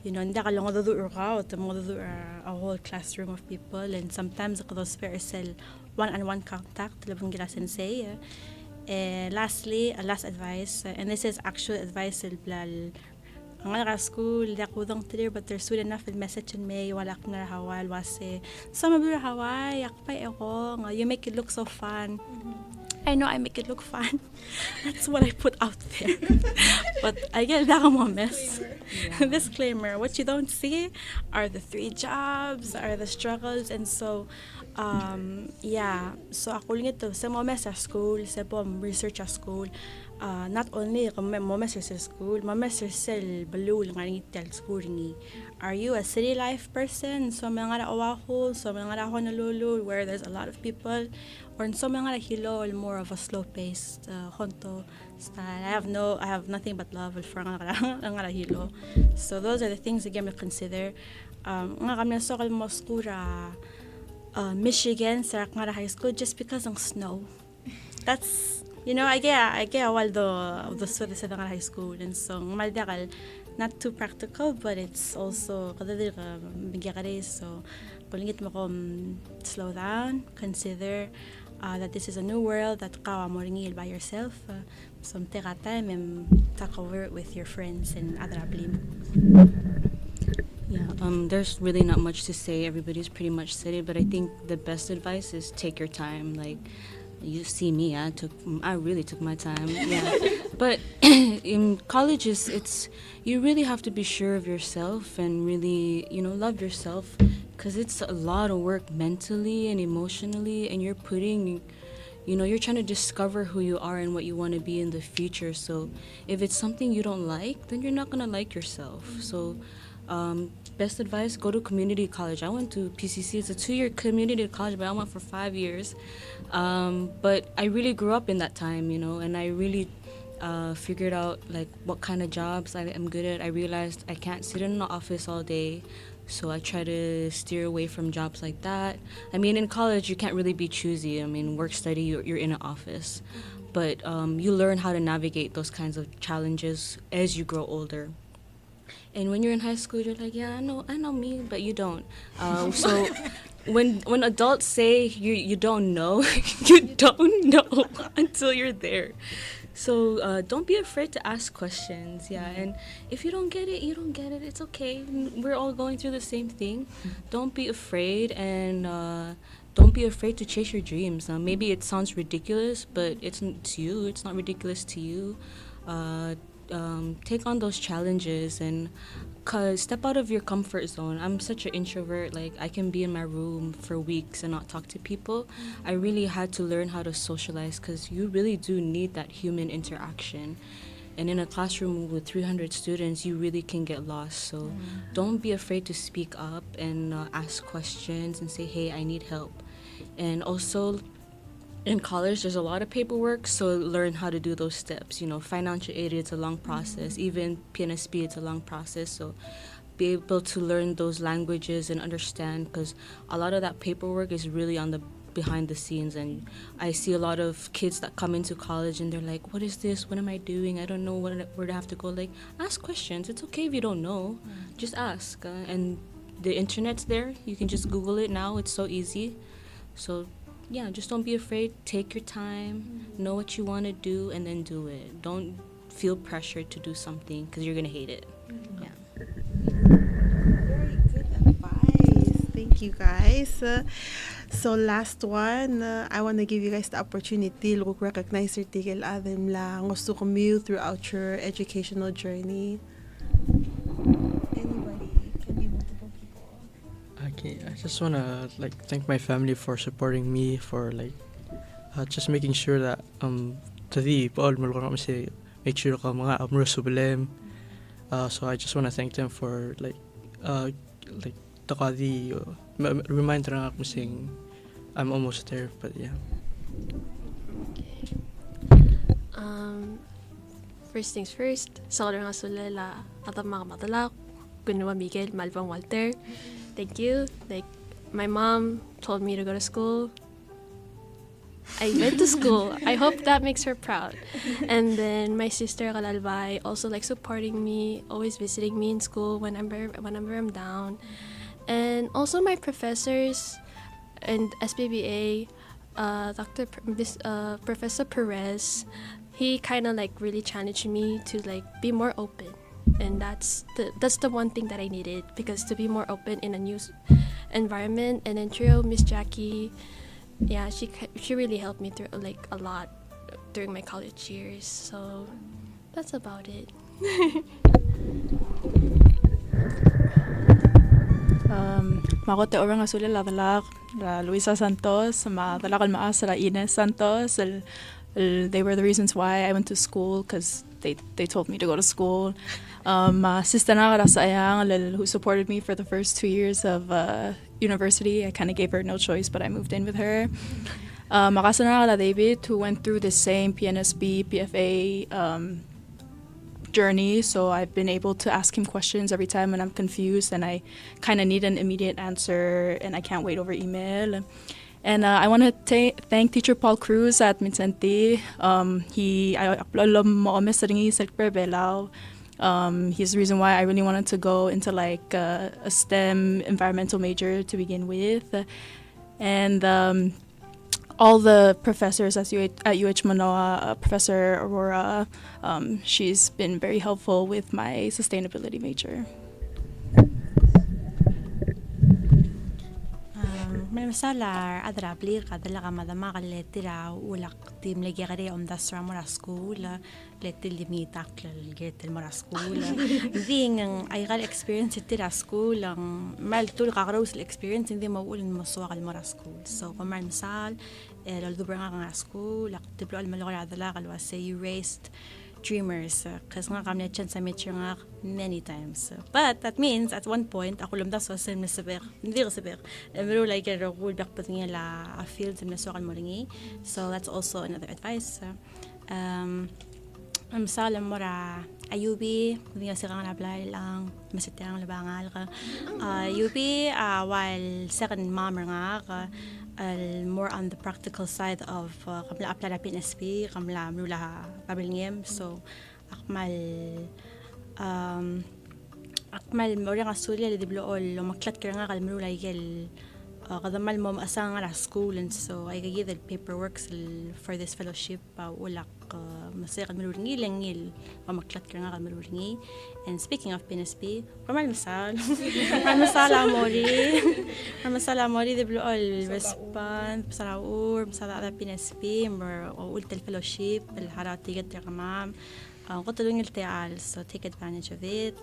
Speaker 6: Hindi ka lang a whole classroom of people, and sometimes those sell one-on-one contact labang gila sensei. Lastly, last advice, and this is actual advice blal ang school dakudang clear, but there's soon enough with message in May wala ko na Hawaii wase sama bura Hawaii akpay ako you make it look so fun. I know I make it look fun. That's what I put out there. But I get that mess. Disclaimer. What you don't see are the 3 jobs, are the struggles, and so yeah. So ako lang ito sa moments sa school, sa research at school. Not only moments sa school, moments sa balul ng tel school ni. Are you a city life person? So mga awaho, so mga ako nalulu where there's a lot of people, or so mga hilo more of a slow paced honto style. I have nothing but love for mga hilo. So those are the things again to consider. Nga kami sa mo school Michigan sa high school just because ng snow. That's I get while the sweater sa high school, and so maldakal not too practical, but it's also kadadir bigyan so pulingit mo ko slow down, consider that this is a new world that kawa mo ringil by yourself. So take a time and talk over it with your friends and other ablim.
Speaker 7: Yeah, there's really not much to say. Everybody's pretty much said it, but I think the best advice is take your time. Like, you see me, I really took my time. Yeah, but in colleges, you really have to be sure of yourself and really, love yourself, because it's a lot of work mentally and emotionally, and you're putting, you're trying to discover who you are and what you want to be in the future. So if it's something you don't like, then you're not gonna like yourself. So best advice, go to community college. I went to PCC. It's a 2-year community college, but I went for 5 years. But I really grew up in that time, and I really figured out like what kind of jobs I am good at. I realized I can't sit in an office all day, so I try to steer away from jobs like that. I mean, in college, you can't really be choosy. I mean, work, study, you're in an office. But you learn how to navigate those kinds of challenges as you grow older. And when you're in high school, you're like, yeah, I know me, but you don't. So when adults say you don't know, you don't know until you're there. So don't be afraid to ask questions, yeah. And if you don't get it, you don't get it. It's okay. We're all going through the same thing. Don't be afraid, and don't be afraid to chase your dreams. Maybe it sounds ridiculous, but it's you. It's not ridiculous to you. Take on those challenges and step out of your comfort zone. I'm such an introvert. Like, I can be in my room for weeks and not talk to people. I really had to learn how to socialize, because you really do need that human interaction. And in a classroom with 300 students, you really can get lost. So don't be afraid to speak up and ask questions and say, hey, I need help. And also, in college, there's a lot of paperwork, so learn how to do those steps. Financial aid, it's a long process. Even PNSP, it's a long process. So be able to learn those languages and understand, because a lot of that paperwork is really on the behind the scenes. And I see a lot of kids that come into college and they're like, what is this? What am I doing? I don't know where to have to go. Like, ask questions. It's okay if you don't know. Just ask. And the internet's there. You can just Google it now. It's so easy. So yeah, just don't be afraid. Take your time, know what you want to do, and then do it. Don't feel pressured to do something, because you're going to hate it. Yeah.
Speaker 2: Very good advice. Thank you, guys. So last one, I want to give you guys the opportunity to recognize your tigil adam lang gusto commute throughout your educational journey. Anybody, can be multiple
Speaker 3: Okay, I just wanna like thank my family for supporting me, for like just making sure that tadi paul mo kami si make sure ka mga amro sublem. So I just wanna thank them for like takadi remind ra ako sing I'm almost there, but yeah.
Speaker 4: First things first, sa nga sulala at ang mga matalak, Gunwa Miguel, Malbang Walter. Thank you. Like, my mom told me to go to school. I went to school. I hope that makes her proud. And then my sister Kalalbay also like supporting me, always visiting me in school whenever I'm down. And also my professors and SPBA, Professor Perez, he kind of like really challenged me to like be more open, and that's the one thing that I needed, because to be more open in a new environment. And then trio Miss Jackie, yeah, she really helped me through like a lot during my college years. So that's about it.
Speaker 5: Makote orang asuli la Luisa Santos, ma dalakal maas la Ines Santos. They were the reasons why I went to school, because they told me to go to school. Ma sister na sayang who supported me for the first 2 years of university. I kind of gave her no choice, but I moved in with her. Makasana la David, who went through the same PNSB, PFA journey, so I've been able to ask him questions every time when I'm confused and I kind of need an immediate answer and I can't wait over email. And I want to thank Teacher Paul Cruz at Mincenti. He's the reason why I really wanted to go into like a STEM environmental major to begin with. And all the professors at UH Manoa, Professor Aurora, she's been very helpful with my sustainability major.
Speaker 6: Masalar adrablir kadala kamadama kaletira ulak tim legere om dasra mora school letil limita klal getel mora school ding ang ay gal experience tira school ang mal tul kagros experience hindi maul maswa kal mora school. So kamal misal el dubranga nga school lak tiblo al malora adala kal wase you raised dreamers, kasi nga kami na-chance sa meet nga many times. But that means, at one point, ako lumdas sa sem nasaber, hindi ko saber, pero like, rogul back pa niya la a field sem nasokan mo ringi. So that's also another advice. Salam mora ayubi, hindi nga sila nga na-apply lang, masitang labangal ka. Ayubi, while second mom nga more on the practical side of kamla apply na PNSP, kamla mula pabilingem. So akmal mora nga suli li diblool o maklat ka nga kalmulu like kadamal mo asang nga school, and so I gave the paperwork for this fellowship ulak masaya kalmulu ringi langil o maklat ka nga kalmulu ringi. And speaking of PNSP, kamal masal amori diblool respond pasaraur masala ada PNSP o ultel fellowship الحرات tiget kamam قلت له so take advantage of it.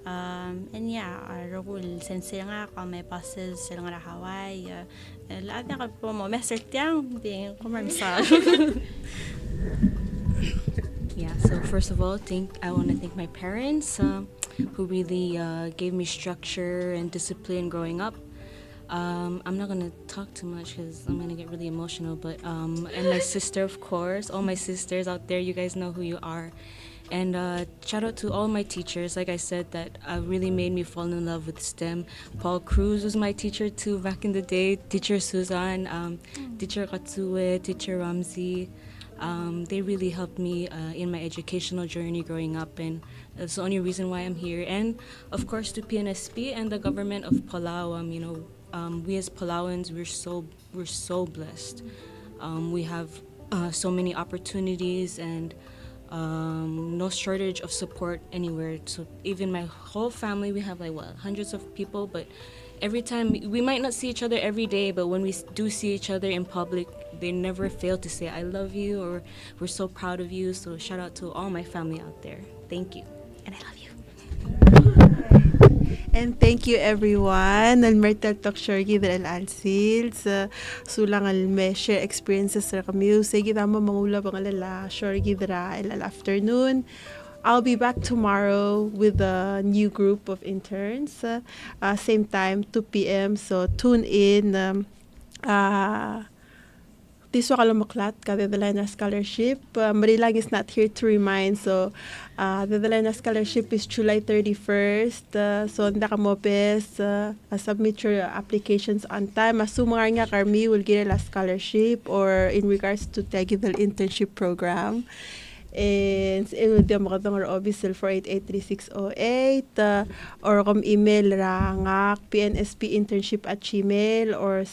Speaker 6: And yeah, rogul sensei nga may passes sila nga Hawaii lahat na po mo master tiyang ding kumarsal.
Speaker 7: Yeah, so first of all, I want to thank my parents who really gave me structure and discipline growing up. I'm not going to talk too much because I'm going to get really emotional, but and my sister, of course, all my sisters out there, you guys know who you are. And shout out to all my teachers, like I said, that really made me fall in love with STEM. Paul Cruz was my teacher too back in the day, Teacher Suzanne, Teacher Katsue, Teacher Ramzi. They really helped me in my educational journey growing up, and that's the only reason why I'm here. And of course to PNSP and the government of Palau. We as Palauans, we're so blessed. We have so many opportunities and no shortage of support anywhere. So even my whole family, we have hundreds of people, but every time we might not see each other every day, but when we do see each other in public, they never fail to say I love you or we're so proud of you. So shout out to all my family out there. Thank you, and I love you.
Speaker 2: And thank you everyone. Nalmertal Talkshow gidra al-alsil sa sulang al-share experiences sa music. Kita mo mangula bang alala share gidra al-afternoon. I'll be back tomorrow with a new group of interns. Same time, 2 p.m. So tune in. This wakalumaklat ka Dedalena Scholarship. Marilang is not here to remind. So, Dedalena Scholarship is July 31st. So, hindi ka mopes. Submit your applications on time. Asumang nga kami will get a scholarship or in regards to Tegidal internship program. And it will be makatong official 4883608 or email rangak pnspinternship@gmail or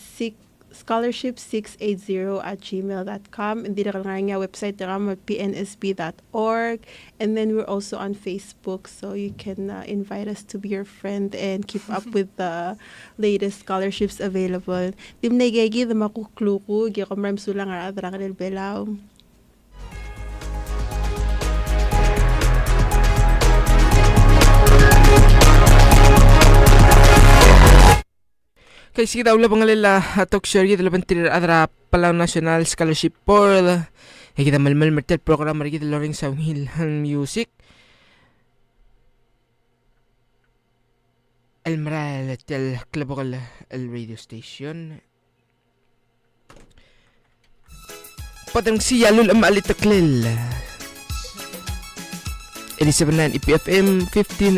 Speaker 2: scholarship680@gmail.com. And dito ka nga website na pnsp.org. And then we're also on Facebook, so you can invite us to be your friend and keep up with the latest scholarships available. Dim na gigi na makukluku, gikomram sulang aradra kanil Palau.
Speaker 1: Kay sige daw labang alala Talkshow gid laban tirir adra Palau National Scholarship Board. Kita malmal mertel program gid loring sa Hilhan Music. Almaral tel klabokal al radio station. Padang siyalul am alitaklil. 87.9 EPFM 15